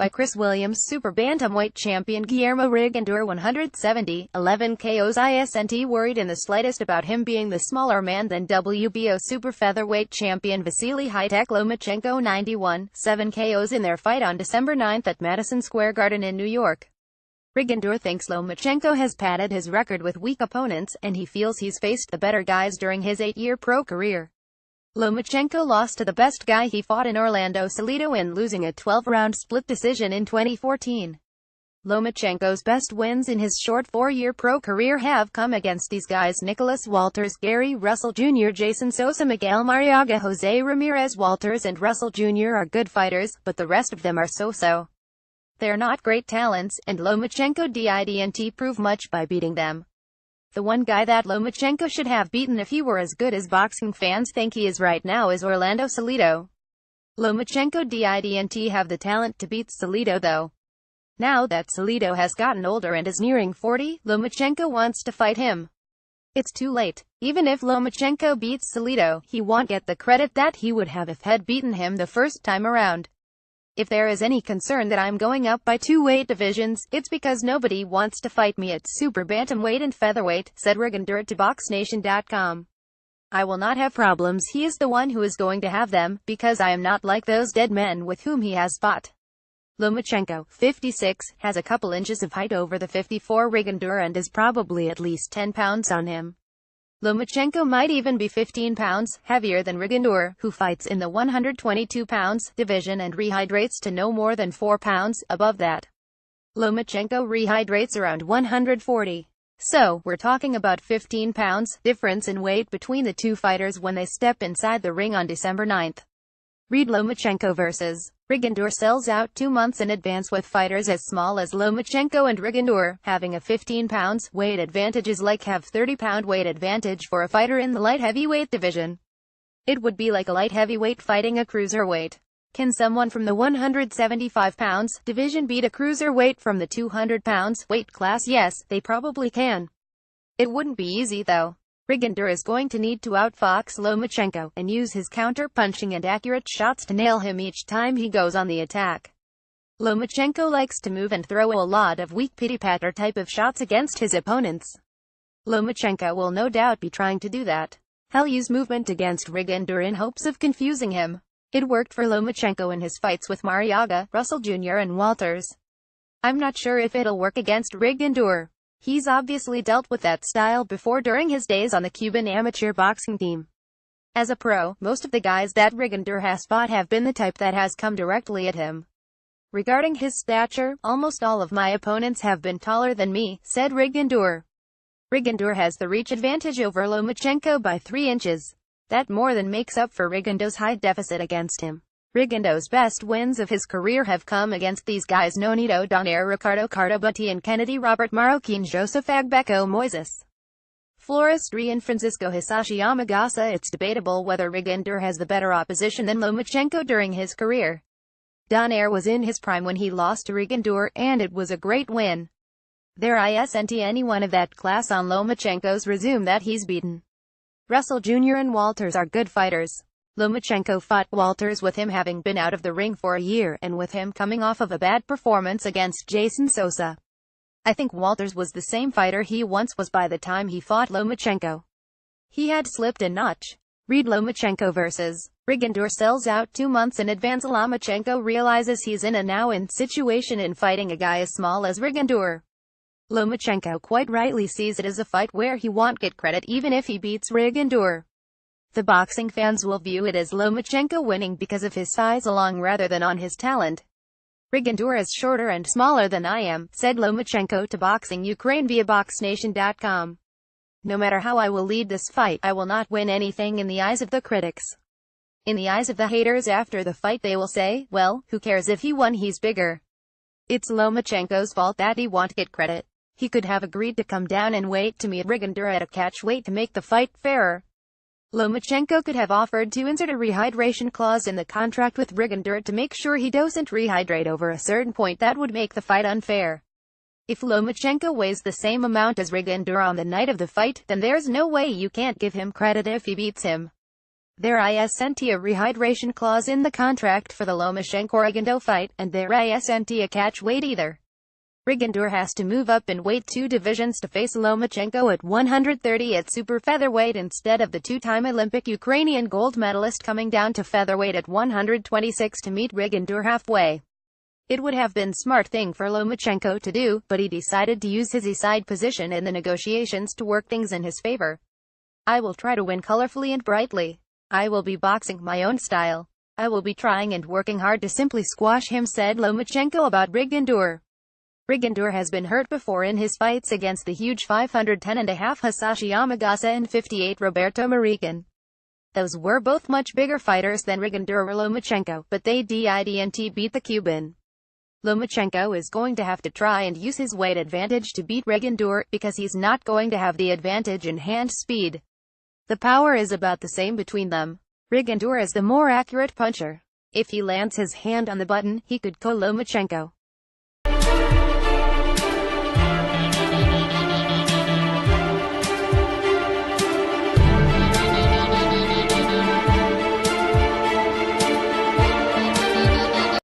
by Chris Williams. Super bantamweight champion Guillermo Rigondeaux 170.11 KOs. Isn't worried in the slightest about him being the smaller man than WBO super featherweight champion Vasily Lomachenko 91.7 KOs in their fight on December 9 at Madison Square Garden in New York. Rigondeaux thinks Lomachenko has padded his record with weak opponents, and he feels he's faced the better guys during his 8-year pro career. Lomachenko lost to the best guy he fought in Orlando, Salido, in losing a 12-round split decision in 2014. Lomachenko's best wins in his short 4-year pro career have come against these guys: Nicholas Walters, Gary Russell Jr., Jason Sosa, Miguel Mariaga, Jose Ramirez. Walters and Russell Jr. are good fighters, but the rest of them are so-so. They're not great talents, and Lomachenko didn't prove much by beating them. The one guy that Lomachenko should have beaten if he were as good as boxing fans think he is right now is Orlando Salido. Lomachenko didn't have the talent to beat Salido though. Now that Salido has gotten older and is nearing 40, Lomachenko wants to fight him. It's too late. Even if Lomachenko beats Salido, he won't get the credit that he would have if had beaten him the first time around. If there is any concern that I'm going up by 2 weight divisions, it's because nobody wants to fight me at super bantamweight and featherweight, said Rigondeaux to BoxNation.com. I will not have problems. He is the one who is going to have them, because I am not like those dead men with whom he has fought. Lomachenko, 56, has a couple inches of height over the 54 Rigondeaux and is probably at least 10 pounds on him. Lomachenko might even be 15 pounds heavier than Rigondeaux, who fights in the 122 pounds division and rehydrates to no more than 4 pounds above that. Lomachenko rehydrates around 140. So, we're talking about 15 pounds difference in weight between the two fighters when they step inside the ring on December 9. Read Lomachenko vs. Rigondeaux sells out 2 months in advance, with fighters as small as Lomachenko and Rigondeaux having a 15 pounds weight advantage is like have 30-pound weight advantage for a fighter in the light heavyweight division. It would be like a light heavyweight fighting a cruiserweight. Can someone from the 175 pounds division beat a cruiserweight from the 200 pounds weight class? Yes, they probably can. It wouldn't be easy though. Rigondeaux is going to need to outfox Lomachenko, and use his counter-punching and accurate shots to nail him each time he goes on the attack. Lomachenko likes to move and throw a lot of weak pity-patter type of shots against his opponents. Lomachenko will no doubt be trying to do that. He'll use movement against Rigondeaux in hopes of confusing him. It worked for Lomachenko in his fights with Mariaga, Russell Jr. and Walters. I'm not sure if it'll work against Rigondeaux. He's obviously dealt with that style before during his days on the Cuban amateur boxing team. As a pro, most of the guys that Rigondeaux has fought have been the type that has come directly at him. Regarding his stature, almost all of my opponents have been taller than me, said Rigondeaux. Rigondeaux has the reach advantage over Lomachenko by 3 inches. That more than makes up for Rigondoux's height deficit against him. Rigondoux's best wins of his career have come against these guys: Nonito Donaire, Ricardo Cardabuti and Kennedy, Robert Marroquin, Joseph Agbeco, Moises Flores and Francisco Hisashi Yamagasa. It's debatable whether Rigondeaux has the better opposition than Lomachenko during his career. Donaire was in his prime when he lost to Rigondeaux, and it was a great win. There isn't anyone of that class on Lomachenko's resume that he's beaten. Russell Jr. and Walters are good fighters. Lomachenko fought Walters with him having been out of the ring for a year, and with him coming off of a bad performance against Jason Sosa. I think Walters was the same fighter he once was by the time he fought Lomachenko. He had slipped a notch. Read Lomachenko vs. Rigondeaux sells out 2 months in advance. Lomachenko realizes he's in a now-in situation in fighting a guy as small as Rigondeaux. Lomachenko quite rightly sees it as a fight where he won't get credit even if he beats Rigondeaux. The boxing fans will view it as Lomachenko winning because of his size alone rather than on his talent. Rigondeaux is shorter and smaller than I am, said Lomachenko to Boxing Ukraine via BoxNation.com. No matter how I will lead this fight, I will not win anything in the eyes of the critics. In the eyes of the haters after the fight they will say, well, who cares if he won, he's bigger. It's Lomachenko's fault that he won't get credit. He could have agreed to come down and wait to meet Rigondeaux at a catch weight to make the fight fairer. Lomachenko could have offered to insert a rehydration clause in the contract with Rigondeaux to make sure he doesn't rehydrate over a certain point. That would make the fight unfair. If Lomachenko weighs the same amount as Rigondeaux on the night of the fight, then there's no way you can't give him credit if he beats him. There isn't a rehydration clause in the contract for the Lomachenko-Rigondeaux fight, and there isn't a catch weight either. Rigondeaux has to move up in weight 2 divisions to face Lomachenko at 130 at super featherweight instead of the two-time Olympic Ukrainian gold medalist coming down to featherweight at 126 to meet Rigondeaux halfway. It would have been smart thing for Lomachenko to do, but he decided to use his side position in the negotiations to work things in his favor. I will try to win colorfully and brightly. I will be boxing my own style. I will be trying and working hard to simply squash him, said Lomachenko about Rigondeaux. Rigondeaux has been hurt before in his fights against the huge 510.5 Hisashi Yamagasa and 58 Roberto Marican. Those were both much bigger fighters than Rigondeaux or Lomachenko, but they didn't beat the Cuban. Lomachenko is going to have to try and use his weight advantage to beat Rigondeaux, because he's not going to have the advantage in hand speed. The power is about the same between them. Rigondeaux is the more accurate puncher. If he lands his hand on the button, he could KO Lomachenko.